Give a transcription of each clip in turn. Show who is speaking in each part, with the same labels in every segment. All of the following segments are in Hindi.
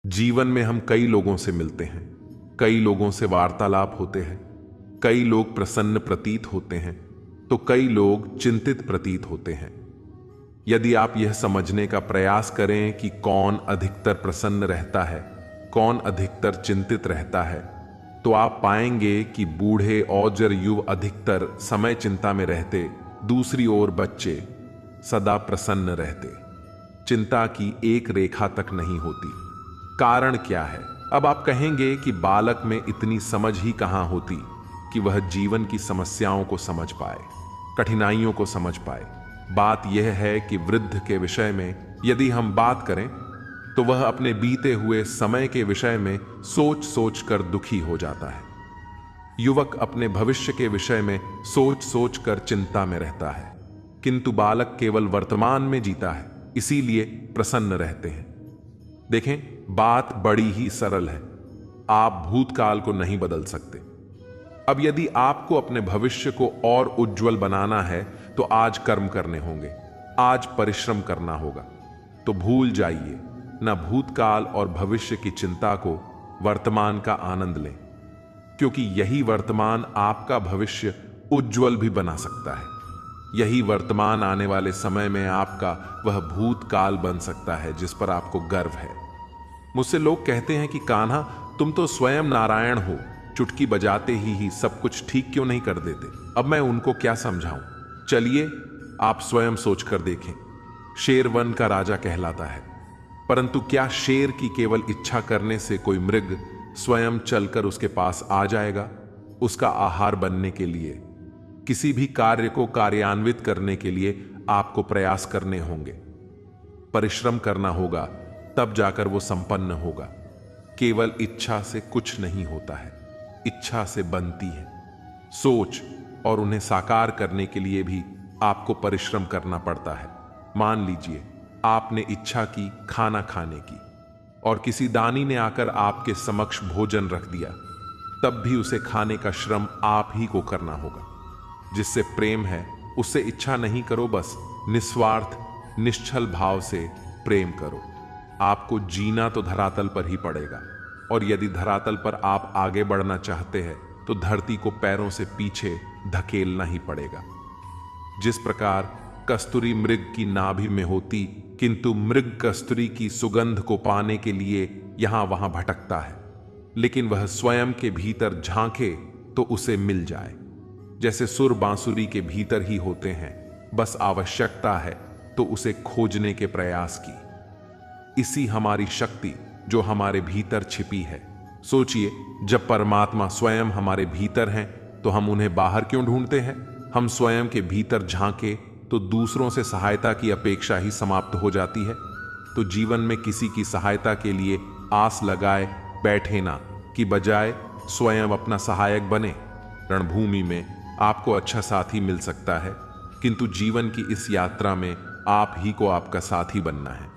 Speaker 1: जीवन में हम कई लोगों से मिलते हैं, कई लोगों से वार्तालाप होते हैं। कई लोग प्रसन्न प्रतीत होते हैं तो कई लोग चिंतित प्रतीत होते हैं। यदि आप यह समझने का प्रयास करें कि कौन अधिकतर प्रसन्न रहता है, कौन अधिकतर चिंतित रहता है, तो आप पाएंगे कि बूढ़े औजर युव अधिकतर समय चिंता में रहते, दूसरी ओर बच्चे सदा प्रसन्न रहते। चिंता की एक रेखा तक नहीं होती। कारण क्या है? अब आप कहेंगे कि बालक में इतनी समझ ही कहां होती कि वह जीवन की समस्याओं को समझ पाए, कठिनाइयों को समझ पाए। बात यह है कि वृद्ध के विषय में यदि हम बात करें तो वह अपने बीते हुए समय के विषय में सोच सोच कर दुखी हो जाता है। युवक अपने भविष्य के विषय में सोच सोच कर चिंता में रहता है, किंतु बालक केवल वर्तमान में जीता है, इसीलिए प्रसन्न रहते हैं। देखें, बात बड़ी ही सरल है। आप भूतकाल को नहीं बदल सकते। अब यदि आपको अपने भविष्य को और उज्जवल बनाना है तो आज कर्म करने होंगे, आज परिश्रम करना होगा। तो भूल जाइए ना भूतकाल और भविष्य की चिंता को, वर्तमान का आनंद लें, क्योंकि यही वर्तमान आपका भविष्य उज्जवल भी बना सकता है। यही वर्तमान आने वाले समय में आपका वह भूतकाल बन सकता है जिस पर आपको गर्व है। मुझसे लोग कहते हैं कि कान्हा, तुम तो स्वयं नारायण हो, चुटकी बजाते ही सब कुछ ठीक क्यों नहीं कर देते? अब मैं उनको क्या समझाऊं? चलिए आप स्वयं सोचकर देखें। शेर वन का राजा कहलाता है, परंतु क्या शेर की केवल इच्छा करने से कोई मृग स्वयं चलकर उसके पास आ जाएगा? उसका आहार बनने के लिए, किसी भी कार्य को कार्यान्वित करने के लिए आपको प्रयास करने होंगे, परिश्रम करना होगा, तब जाकर वो संपन्न होगा। केवल इच्छा से कुछ नहीं होता है, इच्छा से बनती है सोच, और उन्हें साकार करने के लिए भी आपको परिश्रम करना पड़ता है। मान लीजिए आपने इच्छा की खाना खाने की, और किसी दानी ने आकर आपके समक्ष भोजन रख दिया, तब भी उसे खाने का श्रम आप ही को करना होगा। जिससे प्रेम है उससे इच्छा नहीं करो, बस निस्वार्थ निश्चल भाव से प्रेम करो। आपको जीना तो धरातल पर ही पड़ेगा, और यदि धरातल पर आप आगे बढ़ना चाहते हैं तो धरती को पैरों से पीछे धकेलना ही पड़ेगा। जिस प्रकार कस्तूरी मृग की नाभि में होती, किंतु मृग कस्तूरी की सुगंध को पाने के लिए यहां वहां भटकता है, लेकिन वह स्वयं के भीतर झांके तो उसे मिल जाए। जैसे सुर बांसुरी के भीतर ही होते हैं, बस आवश्यकता है तो उसे खोजने के प्रयास की। इसी हमारी शक्ति जो हमारे भीतर छिपी है। सोचिए, जब परमात्मा स्वयं हमारे भीतर हैं तो हम उन्हें बाहर क्यों ढूंढते हैं? हम स्वयं के भीतर झांके तो दूसरों से सहायता की अपेक्षा ही समाप्त हो जाती है। तो जीवन में किसी की सहायता के लिए आस लगाए बैठे ना, कि बजाय स्वयं अपना सहायक बने। रणभूमि में आपको अच्छा साथी मिल सकता है, किंतु जीवन की इस यात्रा में आप ही को आपका साथी बनना है।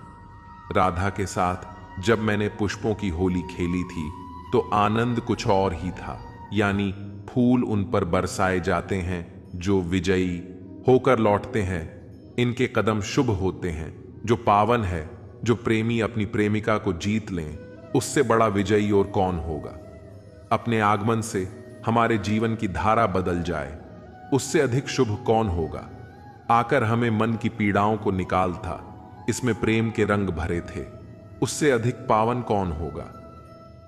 Speaker 1: राधा के साथ जब मैंने पुष्पों की होली खेली थी तो आनंद कुछ और ही था। यानी फूल उन पर बरसाए जाते हैं जो विजयी होकर लौटते हैं। इनके कदम शुभ होते हैं। जो पावन है, जो प्रेमी अपनी प्रेमिका को जीत लें, उससे बड़ा विजयी और कौन होगा? अपने आगमन से हमारे जीवन की धारा बदल जाए, उससे अधिक शुभ कौन होगा? आकर हमें मन की पीड़ाओं को निकाल था, इसमें प्रेम के रंग भरे थे, उससे अधिक पावन कौन होगा?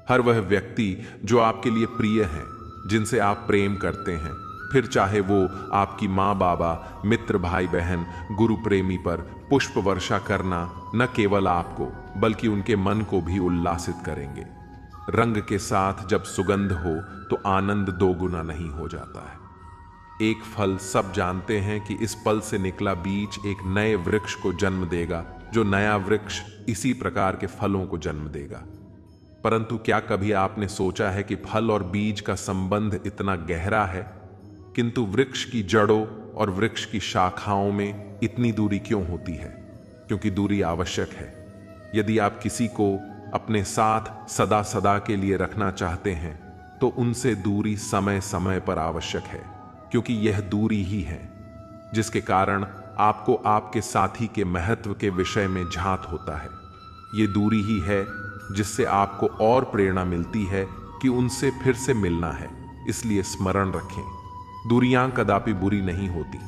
Speaker 1: हर वह व्यक्ति जो आपके लिए प्रिय है, जिनसे आप प्रेम करते हैं, फिर चाहे वो आपकी माँ बाबा, मित्र भाई बहन, गुरु प्रेमी पर पुष्प वर्षा करना न केवल आपको बल्कि उनके मन को भी उल्लासित करेंगे। रंग के साथ जब सुगंध हो तो आनंद दोगुना नहीं हो जाता है। एक फल सब जानते हैं कि इस पल से निकला बीज एक नए वृक्ष को जन्म देगा, जो नया वृक्ष इसी प्रकार के फलों को जन्म देगा। परंतु क्या कभी आपने सोचा है कि फल और बीज का संबंध इतना गहरा है, किंतु वृक्ष की जड़ों और वृक्ष की शाखाओं में इतनी दूरी क्यों होती है? क्योंकि दूरी आवश्यक है। यदि आप किसी को अपने साथ सदा सदा के लिए रखना चाहते हैं तो उनसे दूरी समय समय पर आवश्यक है, क्योंकि यह दूरी ही है जिसके कारण आपको आपके साथी के महत्व के विषय में झांत होता है। ये दूरी ही है जिससे आपको और प्रेरणा मिलती है कि उनसे फिर से मिलना है। इसलिए स्मरण रखें, दूरियां कदापि बुरी नहीं होती।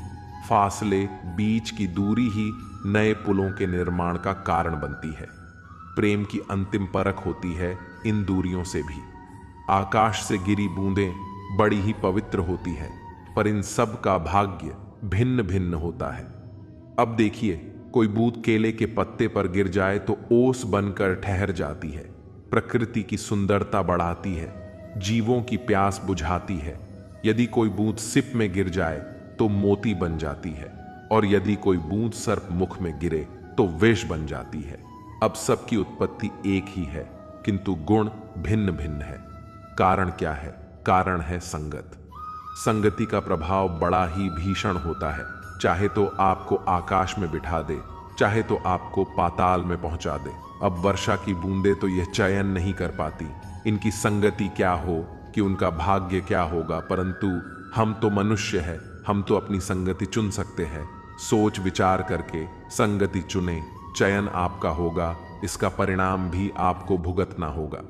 Speaker 1: फासले, बीच की दूरी ही नए पुलों के निर्माण का कारण बनती है। प्रेम की अंतिम परख होती है इन दूरियों से भी। आकाश से गिरी बूंदें बड़ी ही पवित्र होती है, पर इन सब का भाग्य भिन्न भिन्न होता है। अब देखिए, कोई बूंद केले के पत्ते पर गिर जाए तो ओस बनकर ठहर जाती है। प्रकृति की सुंदरता बढ़ाती है, जीवों की प्यास बुझाती है। यदि कोई बूंद सिप में गिर जाए तो मोती बन जाती है, और यदि कोई बूंद सर्प मुख में गिरे तो विष बन जाती है। अब सबकी उत्पत्ति एक ही है, किंतु गुण भिन्न भिन्न है। कारण क्या है? कारण है संगत। संगति का प्रभाव बड़ा ही भीषण होता है। चाहे तो आपको आकाश में बिठा दे, चाहे तो आपको पाताल में पहुंचा दे। अब वर्षा की बूंदें तो यह चयन नहीं कर पाती इनकी संगति क्या हो, कि उनका भाग्य क्या होगा, परंतु हम तो मनुष्य हैं, हम तो अपनी संगति चुन सकते हैं। सोच विचार करके संगति चुने, चयन आपका होगा, इसका परिणाम भी आपको भुगतना होगा।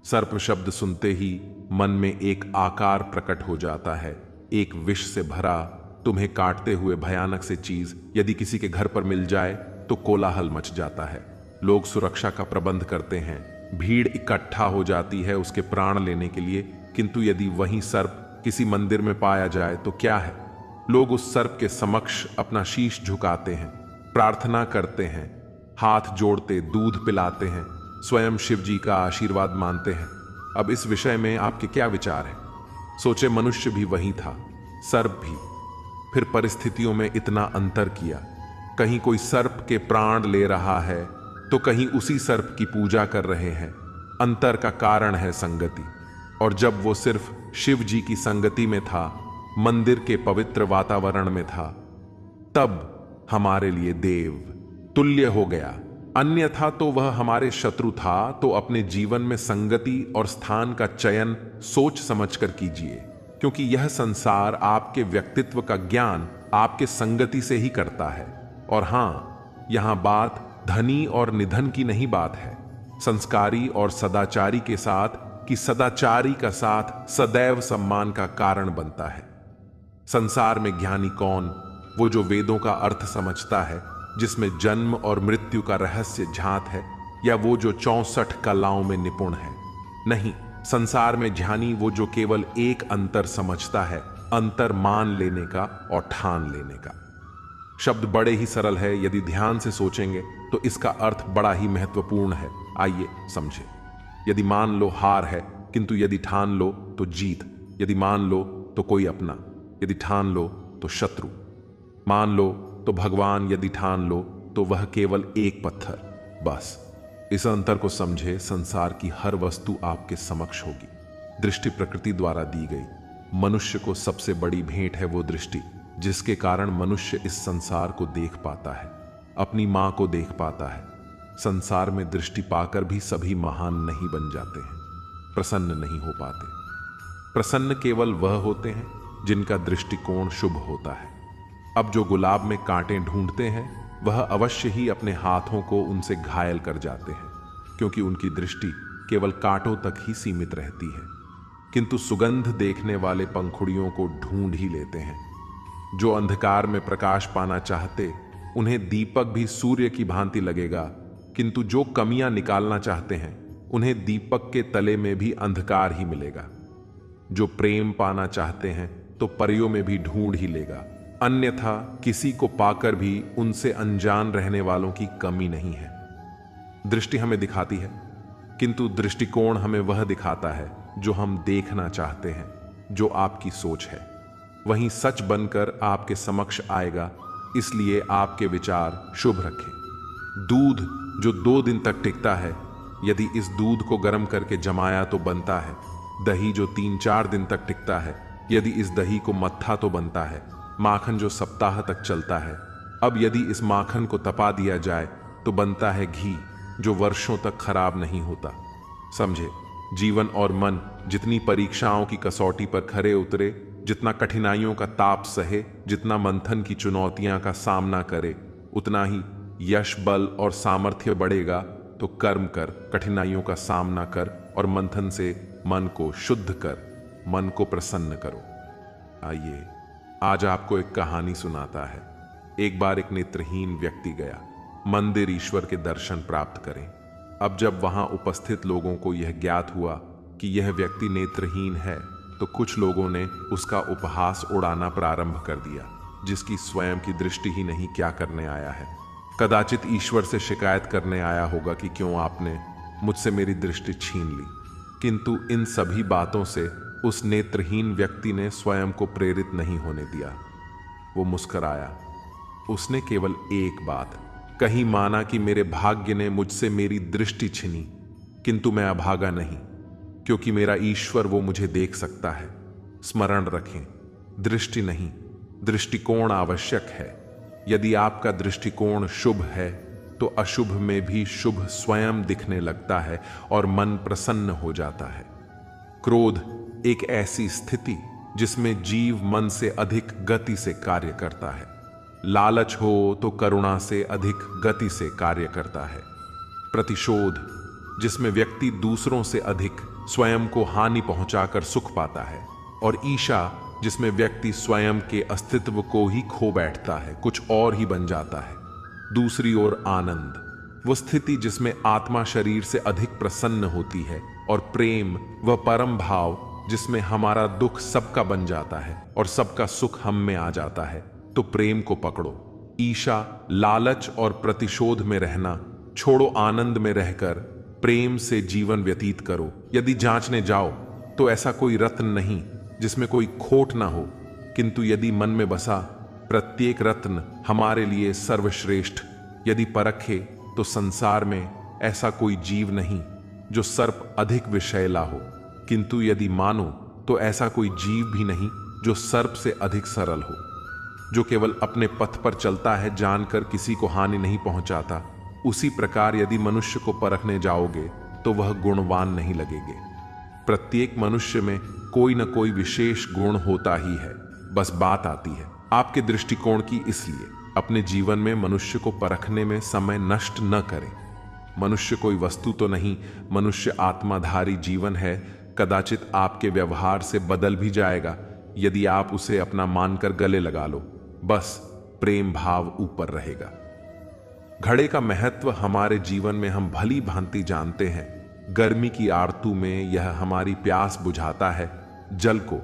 Speaker 1: सर्प शब्द सुनते ही मन में एक आकार प्रकट हो जाता है, एक विष से भरा, तुम्हें काटते हुए भयानक से चीज यदि किसी के घर पर मिल जाए तो कोलाहल मच जाता है। लोग सुरक्षा का प्रबंध करते हैं, भीड़ इकट्ठा हो जाती है उसके प्राण लेने के लिए, किंतु यदि वही सर्प किसी मंदिर में पाया जाए तो क्या है? लोग उस सर्प के समक्ष अपना शीश झुकाते हैं, प्रार्थना करते हैं, हाथ जोड़ते दूध पिलाते हैं, स्वयं शिव जी का आशीर्वाद मानते हैं। अब इस विषय में आपके क्या विचार हैं? सोचे, मनुष्य भी वही था, सर्प भी। फिर परिस्थितियों में इतना अंतर किया, कहीं कोई सर्प के प्राण ले रहा है तो कहीं उसी सर्प की पूजा कर रहे हैं। अंतर का कारण है संगति। और जब वो सिर्फ शिव जी की संगति में था, मंदिर के पवित्र वातावरण में था, तब हमारे लिए देव तुल्य हो गया। अन्यथा तो वह हमारे शत्रु था। तो अपने जीवन में संगति और स्थान का चयन सोच समझकर कीजिए, क्योंकि यह संसार आपके व्यक्तित्व का ज्ञान आपके संगति से ही करता है। और हां, यहां बात धनी और निधन की नहीं बात है, संस्कारी और सदाचारी के साथ, कि सदाचारी का साथ सदैव सम्मान का कारण बनता है। संसार में ज्ञानी कौन? वो जो वेदों का अर्थ समझता है, जिसमें जन्म और मृत्यु का रहस्य झांत है, या वो जो 64 कलाओं में निपुण है? नहीं, संसार में ज्ञानी वो जो केवल एक अंतर समझता है, अंतर मान लेने का और ठान लेने का। शब्द बड़े ही सरल है, यदि ध्यान से सोचेंगे तो इसका अर्थ बड़ा ही महत्वपूर्ण है। आइए समझें। यदि मान लो हार है, किंतु यदि ठान लो तो जीत। यदि मान लो तो कोई अपना, यदि ठान लो तो शत्रु। मान लो तो भगवान, यदि ठान लो तो वह केवल एक पत्थर। बस इस अंतर को समझे, संसार की हर वस्तु आपके समक्ष होगी। दृष्टि प्रकृति द्वारा दी गई। मनुष्य को सबसे बड़ी भेंट है वो दृष्टि, जिसके कारण मनुष्य इस संसार को देख पाता है, अपनी मां को देख पाता है। संसार में दृष्टि पाकर भी सभी महान नहीं बन जाते हैं, प्रसन्न नहीं हो पाते। प्रसन्न केवल वह होते हैं जिनका दृष्टिकोण शुभ होता है। अब जो गुलाब में कांटे ढूंढते हैं, वह अवश्य ही अपने हाथों को उनसे घायल कर जाते हैं, क्योंकि उनकी दृष्टि केवल कांटों तक ही सीमित रहती है। किंतु सुगंध देखने वाले पंखुड़ियों को ढूंढ ही लेते हैं। जो अंधकार में प्रकाश पाना चाहते, उन्हें दीपक भी सूर्य की भांति लगेगा, किंतु जो कमियां निकालना चाहते हैं, उन्हें दीपक के तले में भी अंधकार ही मिलेगा। जो प्रेम पाना चाहते हैं तो परियों में भी ढूंढ ही लेगा, अन्यथा किसी को पाकर भी उनसे अनजान रहने वालों की कमी नहीं है। दृष्टि हमें दिखाती है, किंतु दृष्टिकोण हमें वह दिखाता है जो हम देखना चाहते हैं, जो आपकी सोच है, वहीं सच बनकर आपके समक्ष आएगा। इसलिए आपके विचार शुभ रखें। दूध जो 2 दिन तक टिकता है, यदि इस दूध को गर्म करके जमाया तो बनता है। दही जो 3-4 दिन तक टिकता है, यदि इस दही को मत्था तो बनता है। माखन जो सप्ताह तक चलता है, अब यदि इस माखन को तपा दिया जाए तो बनता है घी, जो वर्षों तक खराब नहीं होता। समझे, जीवन और मन जितनी परीक्षाओं की कसौटी पर खरे उतरे, जितना कठिनाइयों का ताप सहे, जितना मंथन की चुनौतियां का सामना करे, उतना ही यश, बल और सामर्थ्य बढ़ेगा तो कर्म कर, कठिनाइयों का सामना कर और मंथन से मन को शुद्ध कर, मन को प्रसन्न करो। आइए आज आपको एक कहानी सुनाता है। एक बार एक नेत्रहीन व्यक्ति गया मंदिर ईश्वर के दर्शन प्राप्त करें। अब जब वहां उपस्थित लोगों को यह ज्ञात हुआ कि यह व्यक्ति नेत्रहीन है, तो कुछ लोगों ने उसका उपहास उड़ाना प्रारंभ कर दिया। जिसकी स्वयं की दृष्टि ही नहीं, क्या करने आया है? कदाचित ईश्वर से शिकायत करने आया होगा कि क्यों आपने मुझसे मेरी दृष्टि छीन ली। किंतु इन सभी बातों से उस नेत्रहीन व्यक्ति ने स्वयं को प्रेरित नहीं होने दिया। वो मुस्कुराया। उसने केवल एक बात कही, माना कि मेरे भाग्य ने मुझसे मेरी दृष्टि छीनी, किंतु मैं अभागा नहीं, क्योंकि मेरा ईश्वर वो मुझे देख सकता है। स्मरण रखें, दृष्टि नहीं, दृष्टिकोण आवश्यक है। यदि आपका दृष्टिकोण शुभ है तो अशुभ में भी शुभ स्वयं दिखने लगता है और मन प्रसन्न हो जाता है। क्रोध एक ऐसी स्थिति जिसमें जीव मन से अधिक गति से कार्य करता है। लालच हो तो करुणा से अधिक गति से कार्य करता है। प्रतिशोध जिसमें व्यक्ति दूसरों से अधिक स्वयं को हानि पहुंचाकर सुख पाता है। और ईर्ष्या जिसमें व्यक्ति स्वयं के अस्तित्व को ही खो बैठता है, कुछ और ही बन जाता है। दूसरी ओर आनंद, वो स्थिति जिसमें आत्मा शरीर से अधिक प्रसन्न होती है। और प्रेम व परम भाव जिसमें हमारा दुख सबका बन जाता है और सबका सुख हम में आ जाता है। तो प्रेम को पकड़ो। ईर्ष्या, लालच और प्रतिशोध में रहना छोड़ो, आनंद में रहकर प्रेम से जीवन व्यतीत करो। यदि जांचने जाओ तो ऐसा कोई रत्न नहीं जिसमें कोई खोट ना हो, किंतु यदि मन में बसा प्रत्येक रत्न हमारे लिए सर्वश्रेष्ठ। यदि परखे तो संसार में ऐसा कोई जीव नहीं जो सर्प अधिक विषैला हो, किंतु यदि मानो तो ऐसा कोई जीव भी नहीं जो सर्प से अधिक सरल हो। जो केवल अपने पथ पर चलता है, जानकर किसी को हानि नहीं पहुंचाता। उसी प्रकार यदि मनुष्य को परखने जाओगे तो वह गुणवान नहीं लगेगे। प्रत्येक मनुष्य में कोई न कोई विशेष गुण होता ही है, बस बात आती है आपके दृष्टिकोण की। इसलिए अपने जीवन में मनुष्य को परखने में समय नष्ट न करें। मनुष्य कोई वस्तु तो नहीं, मनुष्य आत्माधारी जीवन है। कदाचित आपके व्यवहार से बदल भी जाएगा यदि आप उसे अपना मानकर गले लगा लो। बस प्रेम भाव ऊपर रहेगा। घड़े का महत्व हमारे जीवन में हम भली भांति जानते हैं। गर्मी की आरतू में यह हमारी प्यास बुझाता है, जल को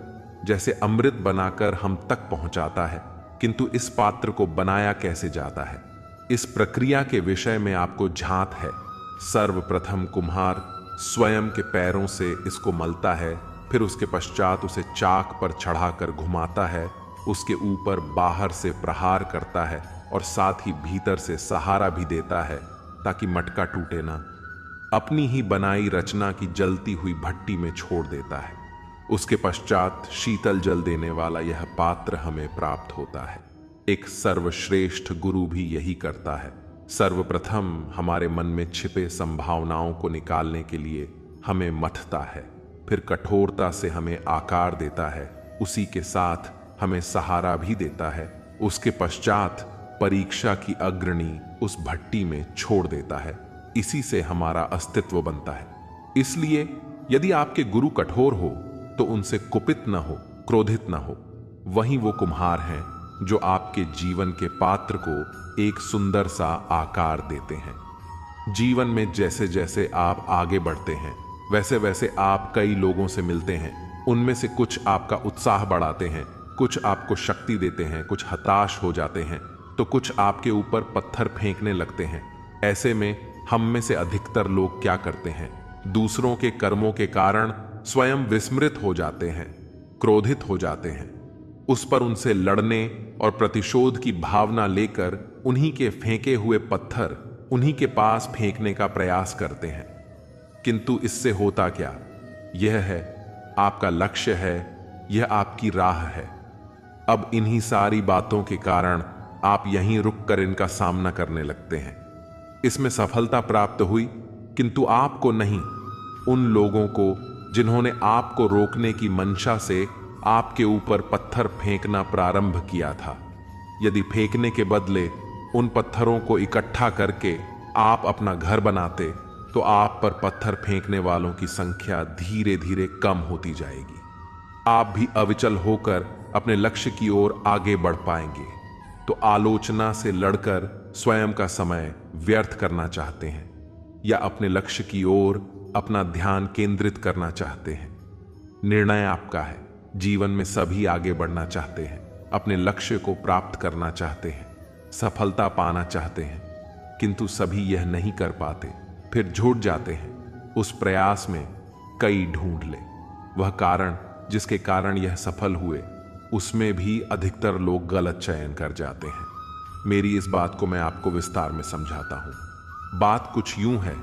Speaker 1: जैसे अमृत बनाकर हम तक पहुंचाता है। किंतु इस पात्र को बनाया कैसे जाता है, इस प्रक्रिया के विषय में आपको झांत है। सर्वप्रथम कुम्हार स्वयं के पैरों से इसको मलता है, फिर उसके पश्चात उसे चाक पर चढ़ाकर घुमाता है, उसके ऊपर बाहर से प्रहार करता है और साथ ही भीतर से सहारा भी देता है ताकि मटका टूटे ना। अपनी ही बनाई रचना की जलती हुई भट्टी में छोड़ देता है। उसके पश्चात शीतल जल देने वाला यह पात्र हमें प्राप्त होता है। एक सर्वश्रेष्ठ गुरु भी यही करता है। सर्वप्रथम हमारे मन में छिपे संभावनाओं को निकालने के लिए हमें मथता है, फिर कठोरता से हमें आकार देता है, उसी के साथ हमें सहारा भी देता है। उसके पश्चात परीक्षा की अग्रणी उस भट्टी में छोड़ देता है। इसी से हमारा अस्तित्व बनता है। इसलिए यदि आपके गुरु कठोर हो तो उनसे कुपित न हो, क्रोधित न हो। वही वो कुम्हार हैं जो आपके जीवन के पात्र को एक सुंदर सा आकार देते हैं। जीवन में जैसे जैसे आप आगे बढ़ते हैं, वैसे वैसे आप कई लोगों से मिलते हैं। उनमें से कुछ आपका उत्साह बढ़ाते हैं, कुछ आपको शक्ति देते हैं, कुछ हताश हो जाते हैं, तो कुछ आपके ऊपर पत्थर फेंकने लगते हैं। ऐसे में हम में से अधिकतर लोग क्या करते हैं, दूसरों के कर्मों के कारण स्वयं विस्मृत हो जाते हैं, क्रोधित हो जाते हैं। उस पर उनसे लड़ने और प्रतिशोध की भावना लेकर उन्हीं के फेंके हुए पत्थर उन्हीं के पास फेंकने का प्रयास करते हैं। किंतु इससे होता क्या? यह है आपका लक्ष्य है, यह आपकी राह है। अब इन्हीं सारी बातों के कारण आप यहीं रुककर इनका सामना करने लगते हैं। इसमें सफलता प्राप्त हुई, किंतु आपको नहीं, उन लोगों को जिन्होंने आपको रोकने की मंशा से आपके ऊपर पत्थर फेंकना प्रारंभ किया था। यदि फेंकने के बदले उन पत्थरों को इकट्ठा करके आप अपना घर बनाते तो आप पर पत्थर फेंकने वालों की संख्या धीरे धीरे कम होती जाएगी। आप भी अविचल होकर अपने लक्ष्य की ओर आगे बढ़ पाएंगे। तो आलोचना से लड़कर स्वयं का समय व्यर्थ करना चाहते हैं या अपने लक्ष्य की ओर अपना ध्यान केंद्रित करना चाहते हैं, निर्णय आपका है। जीवन में सभी आगे बढ़ना चाहते हैं, अपने लक्ष्य को प्राप्त करना चाहते हैं, सफलता पाना चाहते हैं, किंतु सभी यह नहीं कर पाते, फिर जुट जाते हैं। उस प्रयास में कई ढूंढ ले वह कारण जिसके कारण यह सफल हुए, उसमें भी अधिकतर लोग गलत चयन कर जाते हैं। मेरी इस बात को मैं आपको विस्तार में समझाता हूं। बात कुछ यूं है,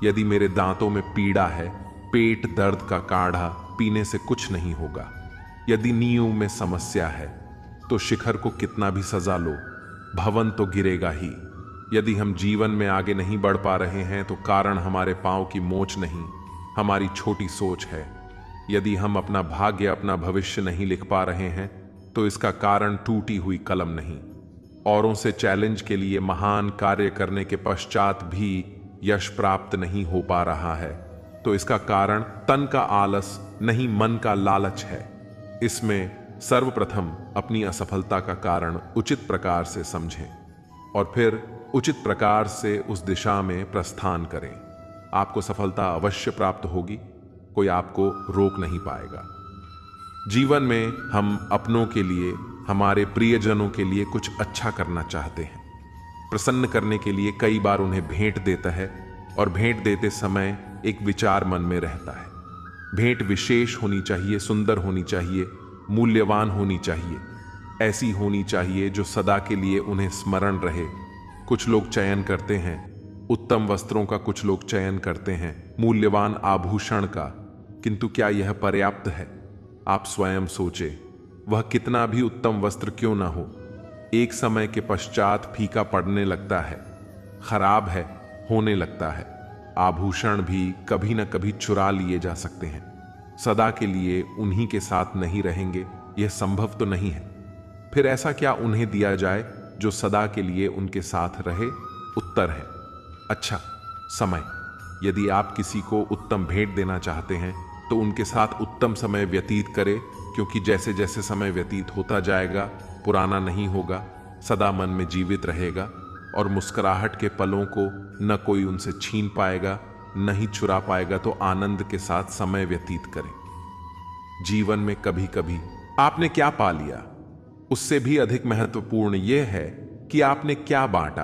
Speaker 1: यदि मेरे दांतों में पीड़ा है, पेट दर्द का काढ़ा पीने से कुछ नहीं होगा। यदि नींव में समस्या है तो शिखर को कितना भी सजा लो, भवन तो गिरेगा ही। यदि हम जीवन में आगे नहीं बढ़ पा रहे हैं तो कारण हमारे पांव की मोच नहीं, हमारी छोटी सोच है। यदि हम अपना भाग्य, अपना भविष्य नहीं लिख पा रहे हैं तो इसका कारण टूटी हुई कलम नहीं, औरों से चैलेंज के लिए महान कार्य करने के पश्चात भी यश प्राप्त नहीं हो पा रहा है तो इसका कारण तन का आलस नहीं, मन का लालच है। इसमें सर्वप्रथम अपनी असफलता का कारण उचित प्रकार से समझें और फिर उचित प्रकार से उस दिशा में प्रस्थान करें। आपको सफलता अवश्य प्राप्त होगी, कोई आपको रोक नहीं पाएगा। जीवन में हम अपनों के लिए, हमारे प्रियजनों के लिए कुछ अच्छा करना चाहते हैं, प्रसन्न करने के लिए कई बार उन्हें भेंट देता है और भेंट देते समय एक विचार मन में रहता है। भेंट विशेष होनी चाहिए, सुंदर होनी चाहिए, मूल्यवान होनी चाहिए, ऐसी होनी चाहिए जो सदा के लिए उन्हें स्मरण रहे। कुछ लोग चयन करते हैं उत्तम वस्त्रों का, कुछ लोग चयन करते हैं मूल्यवान आभूषण का, किंतु क्या यह पर्याप्त है? आप स्वयं सोचे, वह कितना भी उत्तम वस्त्र क्यों ना हो, एक समय के पश्चात फीका पड़ने लगता है, खराब है होने लगता है। आभूषण भी कभी न कभी चुरा लिए जा सकते हैं, सदा के लिए उन्हीं के साथ नहीं रहेंगे, यह संभव तो नहीं है। फिर ऐसा क्या उन्हें दिया जाए जो सदा के लिए उनके साथ रहे? उत्तर है अच्छा, समय। यदि आप किसी को उत्तम भेंट देना चाहते हैं तो उनके साथ उत्तम समय व्यतीत करें, क्योंकि जैसे जैसे समय व्यतीत होता जाएगा पुराना नहीं होगा, सदा मन में जीवित रहेगा और मुस्कुराहट के पलों को न कोई उनसे छीन पाएगा, न ही चुरा पाएगा। तो आनंद के साथ समय व्यतीत करें। जीवन में कभी कभी आपने क्या पा लिया, उससे भी अधिक महत्वपूर्ण यह है कि आपने क्या बांटा,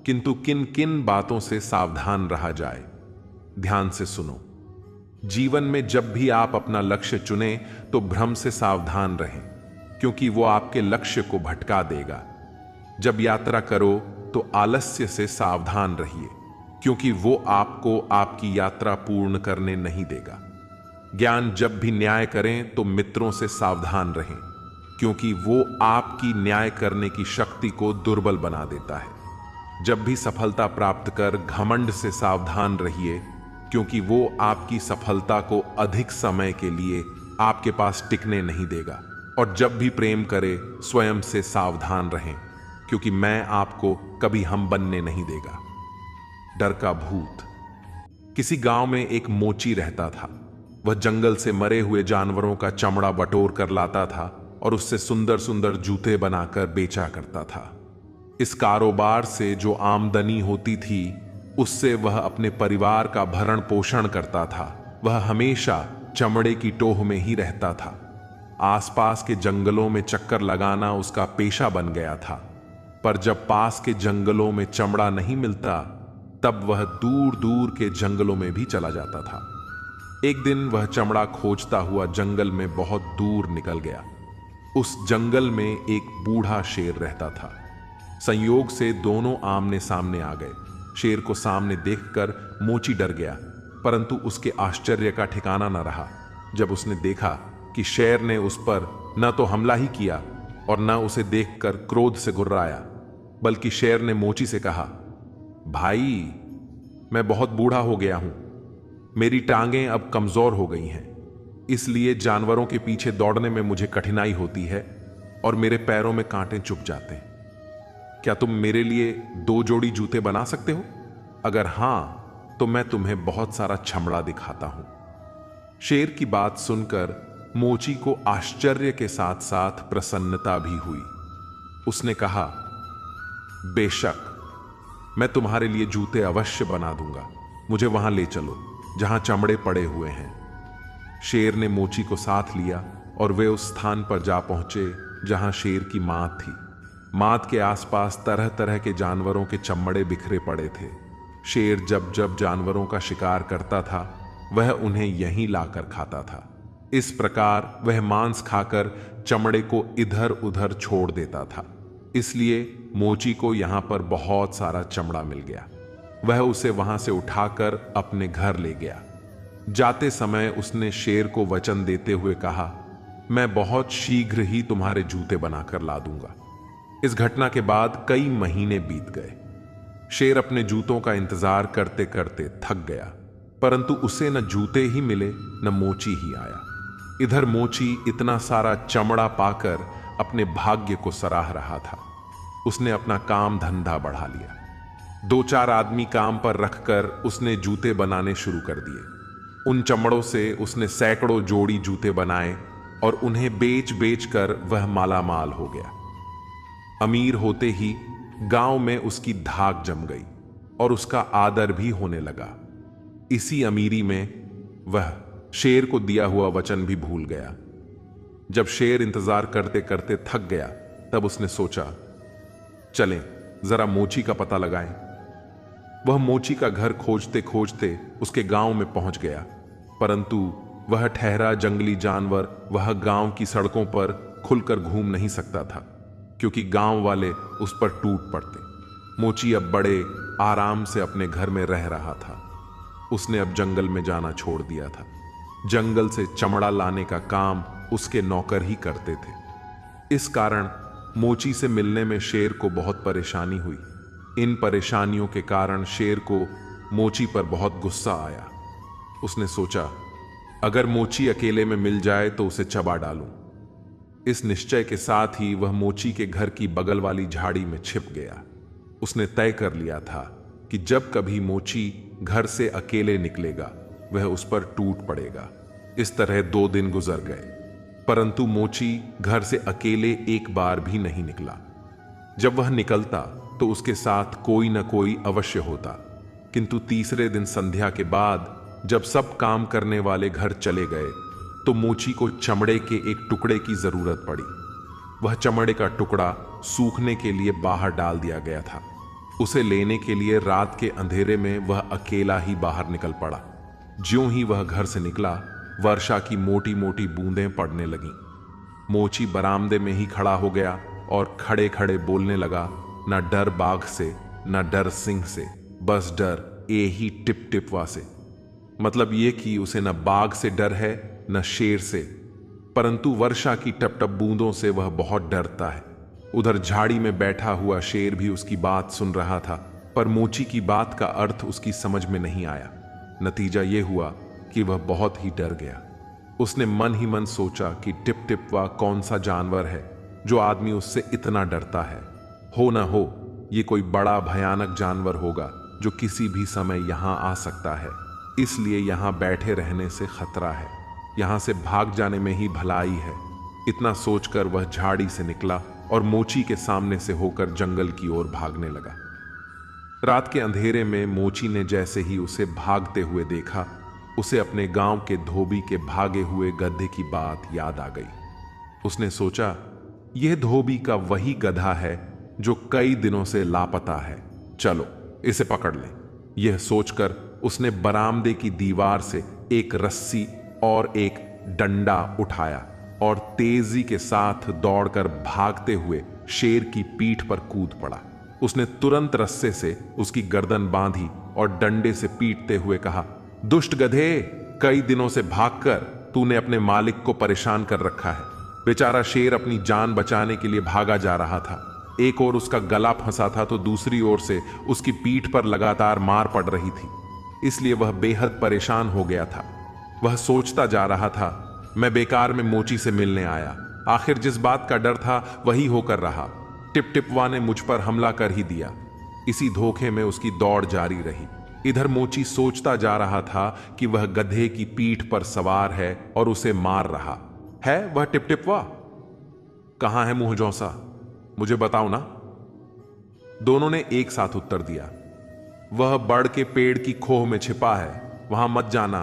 Speaker 1: किंतु किन किन बातों से सावधान रहा जाए। ध्यान से सुनो, जीवन में जब भी आप अपना लक्ष्य चुने तो भ्रम से सावधान रहें, क्योंकि वो आपके लक्ष्य को भटका देगा। जब यात्रा करो तो आलस्य से सावधान रहिए, क्योंकि वो आपको आपकी यात्रा पूर्ण करने नहीं देगा। ज्ञान जब भी न्याय करें तो मित्रों से सावधान रहें, क्योंकि वो आपकी न्याय करने की शक्ति को दुर्बल बना देता है। जब भी सफलता प्राप्त कर घमंड से सावधान रहिए, क्योंकि वो आपकी सफलता को अधिक समय के लिए आपके पास टिकने नहीं देगा। और जब भी प्रेम करे स्वयं से सावधान रहें, क्योंकि मैं आपको कभी हम बनने नहीं देगा। डर का भूत। किसी गांव में एक मोची रहता था। वह जंगल से मरे हुए जानवरों का चमड़ा बटोर कर लाता था और उससे सुंदर सुंदर जूते बनाकर बेचा करता था। इस कारोबार से जो आमदनी होती थी उससे वह अपने परिवार का भरण पोषण करता था। वह हमेशा चमड़े की टोह में ही रहता था। आसपास के जंगलों में चक्कर लगाना उसका पेशा बन गया था। पर जब पास के जंगलों में चमड़ा नहीं मिलता तब वह दूर दूर के जंगलों में भी चला जाता था। एक दिन वह चमड़ा खोजता हुआ जंगल में बहुत दूर निकल गया। उस जंगल में एक बूढ़ा शेर रहता था। संयोग से दोनों आमने सामने आ गए। शेर को सामने देखकर मोची डर गया, परंतु उसके आश्चर्य का ठिकाना न रहा जब उसने देखा कि शेर ने उस पर न तो हमला ही किया और न उसे देखकर क्रोध से गुर्राया, बल्कि शेर ने मोची से कहा, भाई, मैं बहुत बूढ़ा हो गया हूं, मेरी टांगें अब कमजोर हो गई हैं, इसलिए जानवरों के पीछे दौड़ने में मुझे कठिनाई होती है और मेरे पैरों में कांटे चुभ जाते हैं। क्या तुम मेरे लिए 2 जोड़ी जूते बना सकते हो? अगर हां तो मैं तुम्हें बहुत सारा चमड़ा दिखाता हूं। शेर की बात सुनकर मोची को आश्चर्य के साथ साथ प्रसन्नता भी हुई। उसने कहा, बेशक, मैं तुम्हारे लिए जूते अवश्य बना दूंगा। मुझे वहां ले चलो जहां चमड़े पड़े हुए हैं। शेर ने मोची को साथ लिया और वे उस स्थान पर जा पहुंचे जहां शेर की माद थी। माद के आसपास तरह तरह के जानवरों के चमड़े बिखरे पड़े थे। शेर जब जब जानवरों का शिकार करता था वह उन्हें यहीं लाकर खाता था। इस प्रकार वह मांस खाकर चमड़े को इधर उधर छोड़ देता था। इसलिए मोची को यहां पर बहुत सारा चमड़ा मिल गया। वह उसे वहां से उठाकर अपने घर ले गया। जाते समय उसने शेर को वचन देते हुए कहा, मैं बहुत शीघ्र ही तुम्हारे जूते बनाकर ला दूंगा। इस घटना के बाद कई महीने बीत गए। शेर अपने जूतों का इंतजार करते करते थक गया, परंतु उसे न जूते ही मिले न मोची ही आया। इधर मोची इतना सारा चमड़ा पाकर अपने भाग्य को सराह रहा था। उसने अपना काम धंधा बढ़ा लिया। 2-4 आदमी काम पर रखकर उसने जूते बनाने शुरू कर दिए। उन चमड़ों से उसने सैकड़ों जोड़ी जूते बनाए और उन्हें बेच बेच कर वह मालामाल हो गया। अमीर होते ही गांव में उसकी धाक जम गई और उसका आदर भी होने लगा। इसी अमीरी में वह शेर को दिया हुआ वचन भी भूल गया। जब शेर इंतजार करते करते थक गया तब उसने सोचा, चलें जरा मोची का पता लगाएं। वह मोची का घर खोजते खोजते उसके गांव में पहुंच गया, परंतु वह ठहरा जंगली जानवर वह गांव की सड़कों पर खुलकर घूम नहीं सकता था, क्योंकि गांव वाले उस पर टूट पड़ते। मोची अब बड़े आराम से अपने घर में रह रहा था। उसने अब जंगल में जाना छोड़ दिया था। जंगल से चमड़ा लाने का काम उसके नौकर ही करते थे। इस कारण मोची से मिलने में शेर को बहुत परेशानी हुई। इन परेशानियों के कारण शेर को मोची पर बहुत गुस्सा आया। उसने सोचा, अगर मोची अकेले में मिल जाए तो उसे चबा डालूं। इस निश्चय के साथ ही वह मोची के घर की बगल वाली झाड़ी में छिप गया। उसने तय कर लिया था कि जब कभी मोची घर से अकेले निकलेगा वह उस पर टूट पड़ेगा। इस तरह 2 दिन गुजर गए, परंतु मोची घर से अकेले एक बार भी नहीं निकला। जब वह निकलता तो उसके साथ कोई न कोई अवश्य होता, किंतु तीसरे दिन संध्या के बाद जब सब काम करने वाले घर चले गए तो मोची को चमड़े के एक टुकड़े की जरूरत पड़ी। वह चमड़े का टुकड़ा सूखने के लिए बाहर डाल दिया गया था। उसे लेने के लिए रात के अंधेरे में वह अकेला ही बाहर निकल पड़ा। ज्यों ही वह घर से निकला, वर्षा की मोटी मोटी बूंदें पड़ने लगीं। मोची बरामदे में ही खड़ा हो गया और खड़े खड़े बोलने लगा, न डर बाघ से न डर सिंह से, बस डर ए ही टिप टिपवा से। मतलब ये कि उसे न बाघ से डर है न शेर से, परंतु वर्षा की टपटप बूंदों से वह बहुत डरता है। उधर झाड़ी में बैठा हुआ शेर भी उसकी बात सुन रहा था, पर मोची की बात का अर्थ उसकी समझ में नहीं आया। नतीजा यह हुआ कि वह बहुत ही डर गया। उसने मन ही मन सोचा कि टिप टिपवा कौन सा जानवर है जो आदमी उससे इतना डरता है। हो ना हो ये कोई बड़ा भयानक जानवर होगा जो किसी भी समय यहां आ सकता है, इसलिए यहां बैठे रहने से खतरा है। यहां से भाग जाने में ही भलाई है। इतना सोचकर वह झाड़ी से निकला और मोची के सामने से होकर जंगल की ओर भागने लगा। रात के अंधेरे में मोची ने जैसे ही उसे भागते हुए देखा, उसे अपने गांव के धोबी के भागे हुए गधे की बात याद आ गई। उसने सोचा, यह धोबी का वही गधा है जो कई दिनों से लापता है, चलो इसे पकड़ लें। यह सोचकर उसने बरामदे की दीवार से एक रस्सी और एक डंडा उठाया और तेजी के साथ दौड़कर भागते हुए शेर की पीठ पर कूद पड़ा। उसने तुरंत रस्से से उसकी गर्दन बांधी और डंडे से पीटते हुए कहा, दुष्ट गधे, कई दिनों से भागकर तूने अपने मालिक को परेशान कर रखा है। बेचारा शेर अपनी जान बचाने के लिए भागा जा रहा था। एक ओर उसका गला फंसा था तो दूसरी ओर से उसकी पीठ पर लगातार मार पड़ रही थी, इसलिए वह बेहद परेशान हो गया था। वह सोचता जा रहा था, मैं बेकार में मोची से मिलने आया, आखिर जिस बात का डर था वही होकर रहा। टिप टिपवा ने मुझ पर हमला कर ही दिया। इसी धोखे में उसकी दौड़ जारी रही। इधर मोची सोचता जा रहा था कि वह गधे की पीठ पर सवार है और उसे मार रहा है। वह टिपटिपवा, कहां है मुंह जौसा, मुझे बताओ ना। दोनों ने एक साथ उत्तर दिया, वह बड़ के पेड़ की खोह में छिपा है, वहां मत जाना,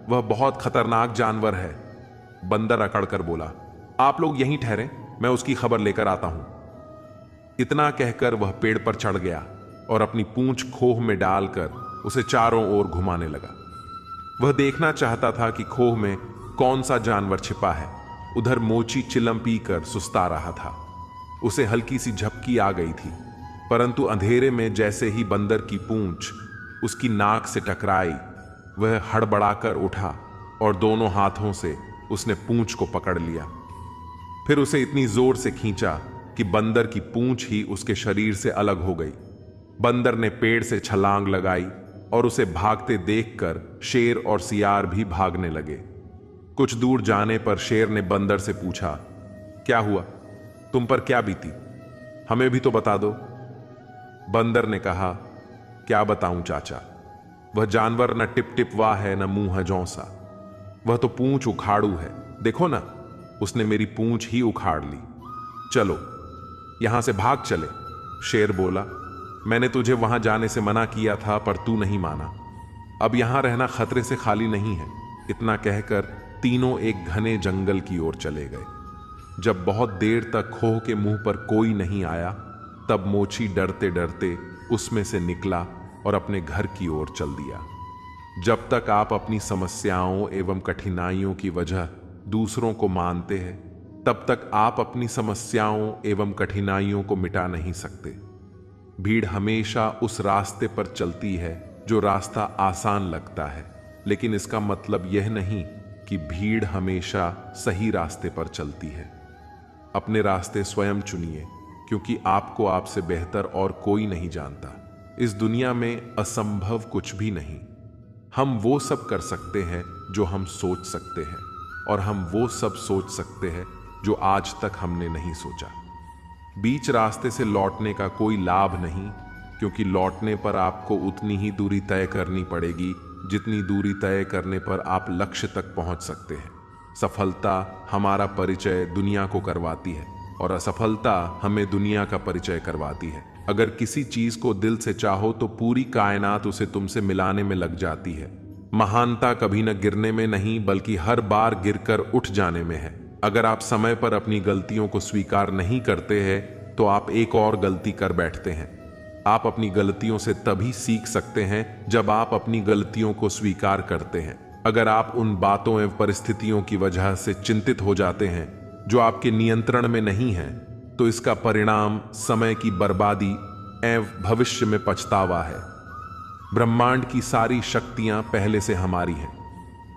Speaker 1: वह बहुत खतरनाक जानवर है। बंदर अकड़कर बोला, आप लोग यहीं ठहरे, मैं उसकी खबर लेकर आता हूं। इतना कहकर वह पेड़ पर चढ़ गया और अपनी पूंछ खोह में डालकर उसे चारों ओर घुमाने लगा। वह देखना चाहता था कि खोह में कौन सा जानवर छिपा है। उधर मोची चिलम पीकर सुस्ता रहा था। उसे हल्की सी झपकी आ गई थी, परंतु अंधेरे में जैसे ही बंदर की पूंछ उसकी नाक से टकराई, वह हड़बड़ाकर उठा और दोनों हाथों से उसने पूंछ को पकड़ लिया। फिर उसे इतनी जोर से खींचा कि बंदर की पूंछ ही उसके शरीर से अलग हो गई। बंदर ने पेड़ से छलांग लगाई और उसे भागते देखकर शेर और सियार भी भागने लगे। कुछ दूर जाने पर शेर ने बंदर से पूछा, क्या हुआ, तुम पर क्या बीती, हमें भी तो बता दो। बंदर ने कहा, क्या बताऊं चाचा, वह जानवर न टिप टिप वाह है न मुंह है जौसा, वह तो पूंछ उखाड़ू है, देखो ना, उसने मेरी पूंछ ही उखाड़ ली। चलो यहां से भाग चले। शेर बोला, मैंने तुझे वहां जाने से मना किया था पर तू नहीं माना, अब यहां रहना खतरे से खाली नहीं है। इतना कहकर तीनों एक घने जंगल की ओर चले गए। जब बहुत देर तक खोह के मुंह पर कोई नहीं आया, तब मोची डरते डरते उसमें से निकला और अपने घर की ओर चल दिया। जब तक आप अपनी समस्याओं एवं कठिनाइयों की वजह दूसरों को मानते हैं, तब तक आप अपनी समस्याओं एवं कठिनाइयों को मिटा नहीं सकते। भीड़ हमेशा उस रास्ते पर चलती है जो रास्ता आसान लगता है, लेकिन इसका मतलब यह नहीं कि भीड़ हमेशा सही रास्ते पर चलती है। अपने रास्ते स्वयं चुनिए, क्योंकि आपको आपसे बेहतर और कोई नहीं जानता। इस दुनिया में असंभव कुछ भी नहीं। हम वो सब कर सकते हैं जो हम सोच सकते हैं, और हम वो सब सोच सकते हैं जो आज तक हमने नहीं सोचा। बीच रास्ते से लौटने का कोई लाभ नहीं, क्योंकि लौटने पर आपको उतनी ही दूरी तय करनी पड़ेगी जितनी दूरी तय करने पर आप लक्ष्य तक पहुंच सकते हैं। सफलता हमारा परिचय दुनिया को करवाती है और असफलता हमें दुनिया का परिचय करवाती है। अगर किसी चीज को दिल से चाहो तो पूरी कायनात उसे तुमसे मिलाने में लग जाती है। महानता कभी न गिरने में नहीं, बल्कि हर बार गिरकर उठ जाने में है। अगर आप समय पर अपनी गलतियों को स्वीकार नहीं करते हैं तो आप एक और गलती कर बैठते हैं। आप अपनी गलतियों से तभी सीख सकते हैं जब आप अपनी गलतियों को स्वीकार करते हैं। अगर आप उन बातों एवं परिस्थितियों की वजह से चिंतित हो जाते हैं जो आपके नियंत्रण में नहीं है, तो इसका परिणाम समय की बर्बादी एवं भविष्य में पछतावा है। ब्रह्मांड की सारी शक्तियां पहले से हमारी हैं।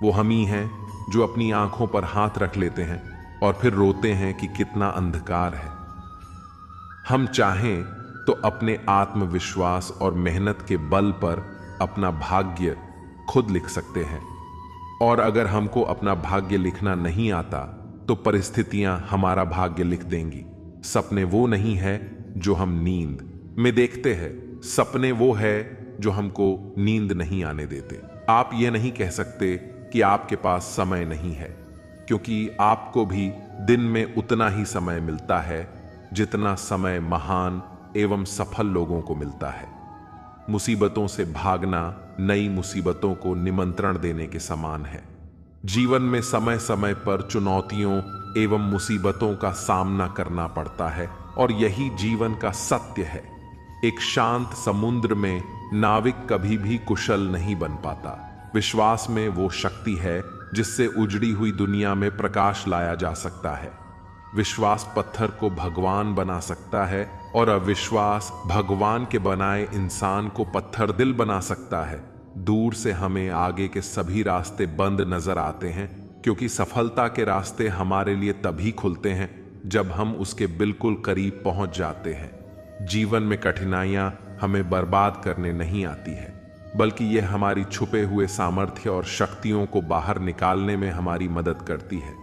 Speaker 1: वो हम ही हैं जो अपनी आंखों पर हाथ रख लेते हैं और फिर रोते हैं कि कितना अंधकार है। हम चाहें तो अपने आत्मविश्वास और मेहनत के बल पर अपना भाग्य खुद लिख सकते हैं, और अगर हमको अपना भाग्य लिखना नहीं आता तो परिस्थितियां हमारा भाग्य लिख देंगी। सपने वो नहीं है जो हम नींद में देखते हैं, सपने वो है जो हमको नींद नहीं आने देते। आप ये नहीं कह सकते कि आपके पास समय नहीं है, क्योंकि आपको भी दिन में उतना ही समय मिलता है जितना समय महान एवं सफल लोगों को मिलता है। मुसीबतों से भागना नई मुसीबतों को निमंत्रण देने के समान है। जीवन में समय समय पर चुनौतियों एवं मुसीबतों का सामना करना पड़ता है, और यही जीवन का सत्य है। एक शांत समुद्र में नाविक कभी भी कुशल नहीं बन पाता। विश्वास में वो शक्ति है जिससे उजड़ी हुई दुनिया में प्रकाश लाया जा सकता है। विश्वास पत्थर को भगवान बना सकता है, और अविश्वास भगवान के बनाए इंसान को पत्थर दिल बना सकता है। दूर से हमें आगे के सभी रास्ते बंद नजर आते हैं, क्योंकि सफलता के रास्ते हमारे लिए तभी खुलते हैं जब हम उसके बिल्कुल करीब पहुंच जाते हैं। जीवन में कठिनाइयां हमें बर्बाद करने नहीं आती है, बल्कि यह हमारी छुपे हुए सामर्थ्य और शक्तियों को बाहर निकालने में हमारी मदद करती है।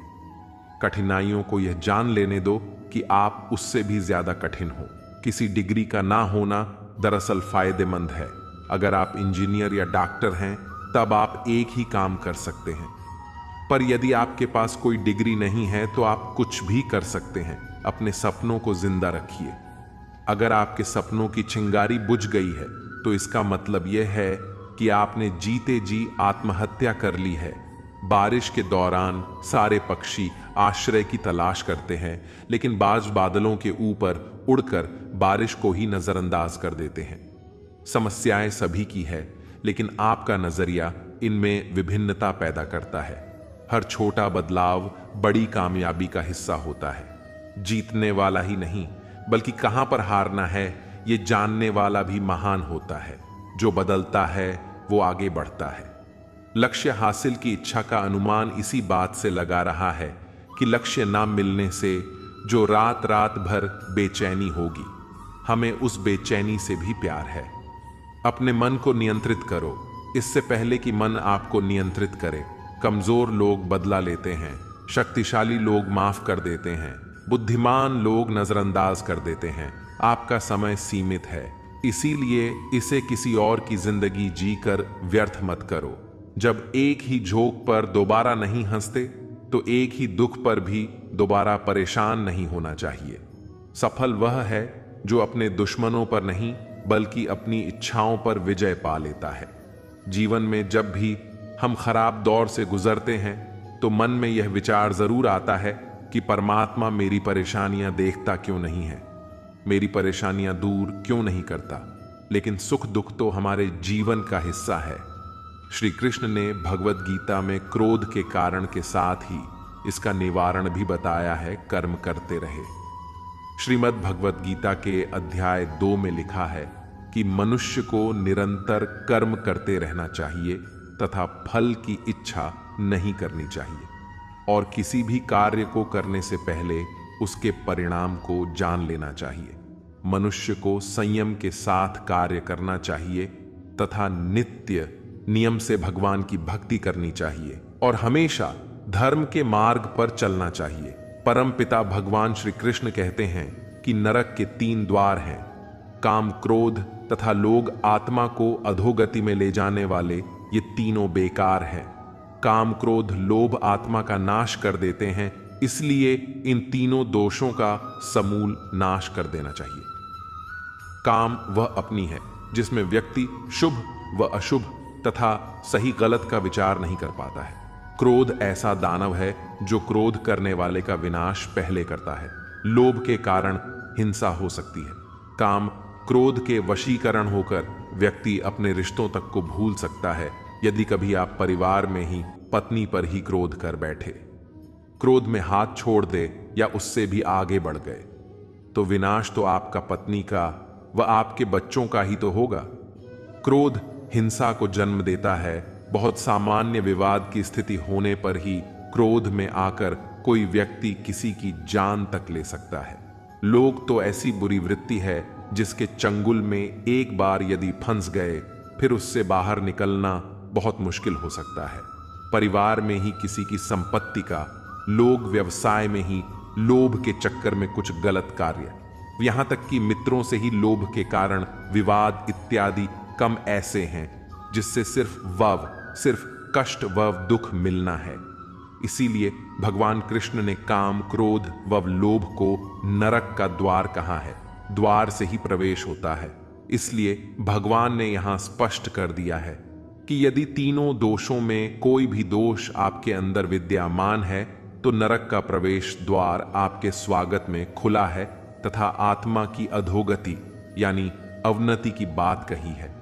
Speaker 1: कठिनाइयों को यह जान लेने दो कि आप उससे भी ज्यादा कठिन हो। किसी डिग्री का ना होना दरअसल फायदेमंद है। अगर आप इंजीनियर या डॉक्टर हैं तब आप एक ही काम कर सकते हैं, पर यदि आपके पास कोई डिग्री नहीं है तो आप कुछ भी कर सकते हैं। अपने सपनों को जिंदा रखिए। अगर आपके सपनों की चिंगारी बुझ गई है तो इसका मतलब यह है कि आपने जीते जी आत्महत्या कर ली है। बारिश के दौरान सारे पक्षी आश्रय की तलाश करते हैं, लेकिन बाज बादलों के ऊपर उड़कर बारिश को ही नजरअंदाज कर देते हैं। समस्याएं सभी की है, लेकिन आपका नजरिया इनमें विभिन्नता पैदा करता है। हर छोटा बदलाव बड़ी कामयाबी का हिस्सा होता है। जीतने वाला ही नहीं, बल्कि कहां पर हारना है ये जानने वाला भी महान होता है। जो बदलता है वो आगे बढ़ता है। लक्ष्य हासिल की इच्छा का अनुमान इसी बात से लगा रहा है कि लक्ष्य ना मिलने से जो रात रात भर बेचैनी होगी, हमें उस बेचैनी से भी प्यार है। अपने मन को नियंत्रित करो, इससे पहले कि मन आपको नियंत्रित करे। कमजोर लोग बदला लेते हैं, शक्तिशाली लोग माफ कर देते हैं, बुद्धिमान लोग नजरअंदाज कर देते हैं। आपका समय सीमित है, इसीलिए इसे किसी और की जिंदगी जीकर व्यर्थ मत करो। जब एक ही झोंक पर दोबारा नहीं हंसते तो एक ही दुख पर भी दोबारा परेशान नहीं होना चाहिए। सफल वह है जो अपने दुश्मनों पर नहीं बल्कि अपनी इच्छाओं पर विजय पा लेता है। जीवन में जब भी हम खराब दौर से गुजरते हैं तो मन में यह विचार जरूर आता है कि परमात्मा मेरी परेशानियां देखता क्यों नहीं है, मेरी परेशानियां दूर क्यों नहीं करता। लेकिन सुख दुख तो हमारे जीवन का हिस्सा है। श्री कृष्ण ने भगवत गीता में क्रोध के कारण के साथ ही इसका निवारण भी बताया है, कर्म करते रहे। श्रीमद् भगवत गीता के अध्याय 2 में लिखा है कि मनुष्य को निरंतर कर्म करते रहना चाहिए तथा फल की इच्छा नहीं करनी चाहिए, और किसी भी कार्य को करने से पहले उसके परिणाम को जान लेना चाहिए। मनुष्य को संयम के साथ कार्य करना चाहिए तथा नित्य नियम से भगवान की भक्ति करनी चाहिए और हमेशा धर्म के मार्ग पर चलना चाहिए। परम पिता भगवान श्री कृष्ण कहते हैं कि नरक के 3 द्वार हैं, काम, क्रोध तथा लोग आत्मा को अधोगति में ले जाने वाले ये तीनों बेकार हैं। काम, क्रोध, लोभ आत्मा का नाश कर देते हैं, इसलिए इन तीनों दोषों का समूल नाश कर देना चाहिए। काम वह अपनी है जिसमें व्यक्ति शुभ व अशुभ तथा सही गलत का विचार नहीं कर पाता है। क्रोध ऐसा दानव है जो क्रोध करने वाले का विनाश पहले करता है। लोभ के कारण हिंसा हो सकती है। काम, क्रोध के वशीकरण होकर व्यक्ति अपने रिश्तों तक को भूल सकता है। यदि कभी आप परिवार में ही पत्नी पर ही क्रोध कर बैठे, क्रोध में हाथ छोड़ दे या उससे भी आगे बढ़ गए, तो विनाश तो आपका पत्नी का व आपके बच्चों का ही तो होगा। क्रोध हिंसा को जन्म देता है। बहुत सामान्य विवाद की स्थिति होने पर ही क्रोध में आकर कोई व्यक्ति किसी की जान तक ले सकता है। लोग तो ऐसी बुरी वृत्ति है जिसके चंगुल में एक बार यदि फंस गए फिर उससे बाहर निकलना बहुत मुश्किल हो सकता है। परिवार में ही किसी की संपत्ति का, लोग व्यवसाय में ही लोभ के चक्कर में कुछ गलत कार्य, यहां तक कि मित्रों से ही लोभ के कारण विवाद इत्यादि कम ऐसे हैं जिससे सिर्फ कष्ट व दुख मिलना है। इसीलिए भगवान कृष्ण ने काम, क्रोध व लोभ को नरक का द्वार कहा है। द्वार से ही प्रवेश होता है। इसलिए भगवान ने यहां स्पष्ट कर दिया है कि यदि तीनों दोषों में कोई भी दोष आपके अंदर विद्यमान है तो नरक का प्रवेश द्वार आपके स्वागत में खुला है तथा आत्मा की अधोगति यानी अवनति की बात कही है।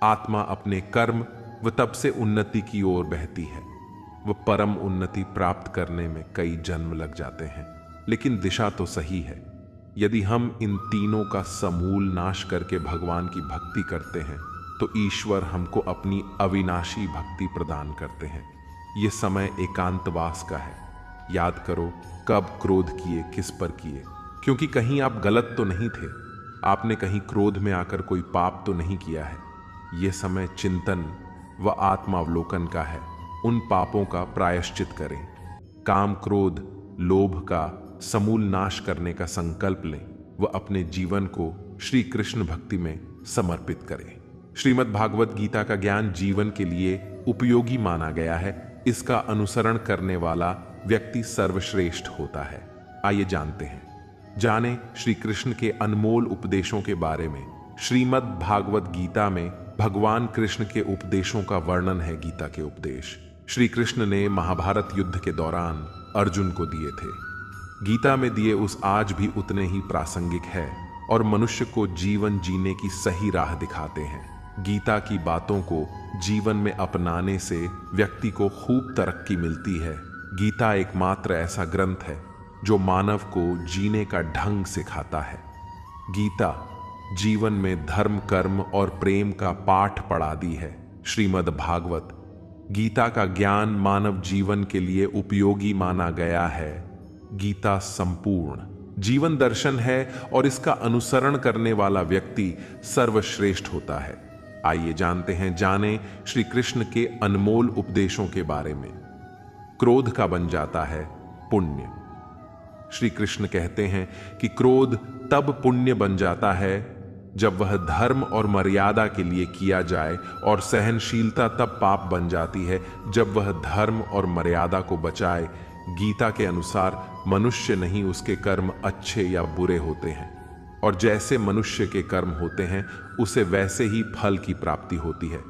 Speaker 1: आत्मा अपने कर्म व तप से उन्नति की ओर बहती है। वह परम उन्नति प्राप्त करने में कई जन्म लग जाते हैं, लेकिन दिशा तो सही है। यदि हम इन तीनों का समूल नाश करके भगवान की भक्ति करते हैं तो ईश्वर हमको अपनी अविनाशी भक्ति प्रदान करते हैं। ये समय एकांतवास का है। याद करो कब क्रोध किए, किस पर किए, क्योंकि कहीं आप गलत तो नहीं थे। आपने कहीं क्रोध में आकर कोई पाप तो नहीं किया है। ये समय चिंतन व आत्मावलोकन का है। उन पापों का प्रायश्चित करें। काम, क्रोध, लोभ का समूल नाश करने का संकल्प लें। वह अपने जीवन को श्री कृष्ण भक्ति में समर्पित करे। श्रीमद् भागवत गीता का ज्ञान जीवन के लिए उपयोगी माना गया है। इसका अनुसरण करने वाला व्यक्ति सर्वश्रेष्ठ होता है। आइए जानते हैं, जाने श्री कृष्ण के अनमोल उपदेशों के बारे में। श्रीमद् भागवत गीता में भगवान कृष्ण के उपदेशों का वर्णन है। गीता के उपदेश श्री कृष्ण ने महाभारत युद्ध के दौरान अर्जुन को दिए थे। गीता में दिए उस आज भी उतने ही प्रासंगिक है और मनुष्य को जीवन जीने की सही राह दिखाते हैं। गीता की बातों को जीवन में अपनाने से व्यक्ति को खूब तरक्की मिलती है। गीता एकमात्र ऐसा ग्रंथ है जो मानव को जीने का ढंग सिखाता है। गीता जीवन में धर्म, कर्म और प्रेम का पाठ पढ़ा दी है। श्रीमद् भागवत गीता का ज्ञान मानव जीवन के लिए उपयोगी माना गया है। गीता संपूर्ण जीवन दर्शन है और इसका अनुसरण करने वाला व्यक्ति सर्वश्रेष्ठ होता है। आइए जानते हैं, जाने श्री कृष्ण के अनमोल उपदेशों के बारे में। क्रोध का बन जाता है पुण्य। श्री कृष्ण कहते हैं कि क्रोध तब पुण्य बन जाता है जब वह धर्म और मर्यादा के लिए किया जाए, और सहनशीलता तब पाप बन जाती है जब वह धर्म और मर्यादा को बचाए। गीता के अनुसार मनुष्य नहीं, उसके कर्म अच्छे या बुरे होते हैं, और जैसे मनुष्य के कर्म होते हैं उसे वैसे ही फल की प्राप्ति होती है।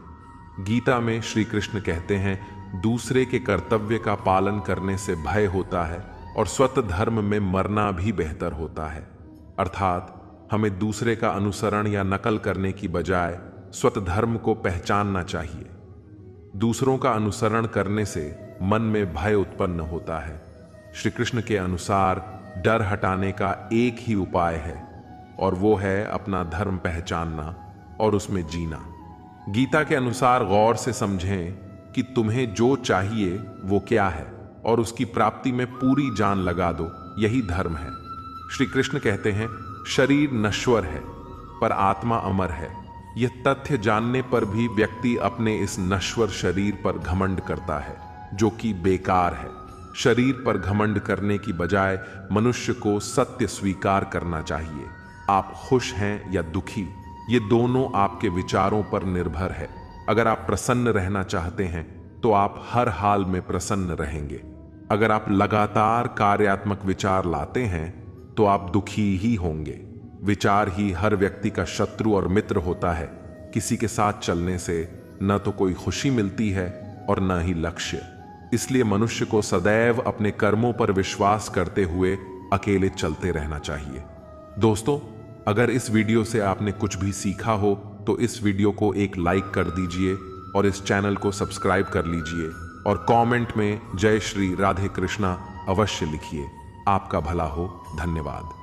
Speaker 1: गीता में श्री कृष्ण कहते हैं, दूसरे के कर्तव्य का पालन करने से भय होता है और स्वत धर्म में मरना भी बेहतर होता है। अर्थात हमें दूसरे का अनुसरण या नकल करने की बजाय स्वत धर्म को पहचानना चाहिए। दूसरों का अनुसरण करने से मन में भय उत्पन्न होता है। श्री कृष्ण के अनुसार डर हटाने का एक ही उपाय है, और वो है अपना धर्म पहचानना और उसमें जीना। गीता के अनुसार गौर से समझें कि तुम्हें जो चाहिए वो क्या है और उसकी प्राप्ति में पूरी जान लगा दो, यही धर्म है। श्री कृष्ण कहते हैं, शरीर नश्वर है पर आत्मा अमर है। यह तथ्य जानने पर भी व्यक्ति अपने इस नश्वर शरीर पर घमंड करता है, जो कि बेकार है। शरीर पर घमंड करने की बजाय मनुष्य को सत्य स्वीकार करना चाहिए। आप खुश हैं या दुखी, ये दोनों आपके विचारों पर निर्भर है। अगर आप प्रसन्न रहना चाहते हैं तो आप हर हाल में प्रसन्न रहेंगे। अगर आप लगातार कार्यात्मक विचार लाते हैं तो आप दुखी ही होंगे। विचार ही हर व्यक्ति का शत्रु और मित्र होता है। किसी के साथ चलने से न तो कोई खुशी मिलती है और न ही लक्ष्य। इसलिए मनुष्य को सदैव अपने कर्मों पर विश्वास करते हुए अकेले चलते रहना चाहिए। दोस्तों, अगर इस वीडियो से आपने कुछ भी सीखा हो तो इस वीडियो को एक लाइक कर दीजिए और इस चैनल को सब्सक्राइब कर लीजिए, और कमेंट में जय श्री राधे कृष्णा अवश्य लिखिए। आपका भला हो। धन्यवाद।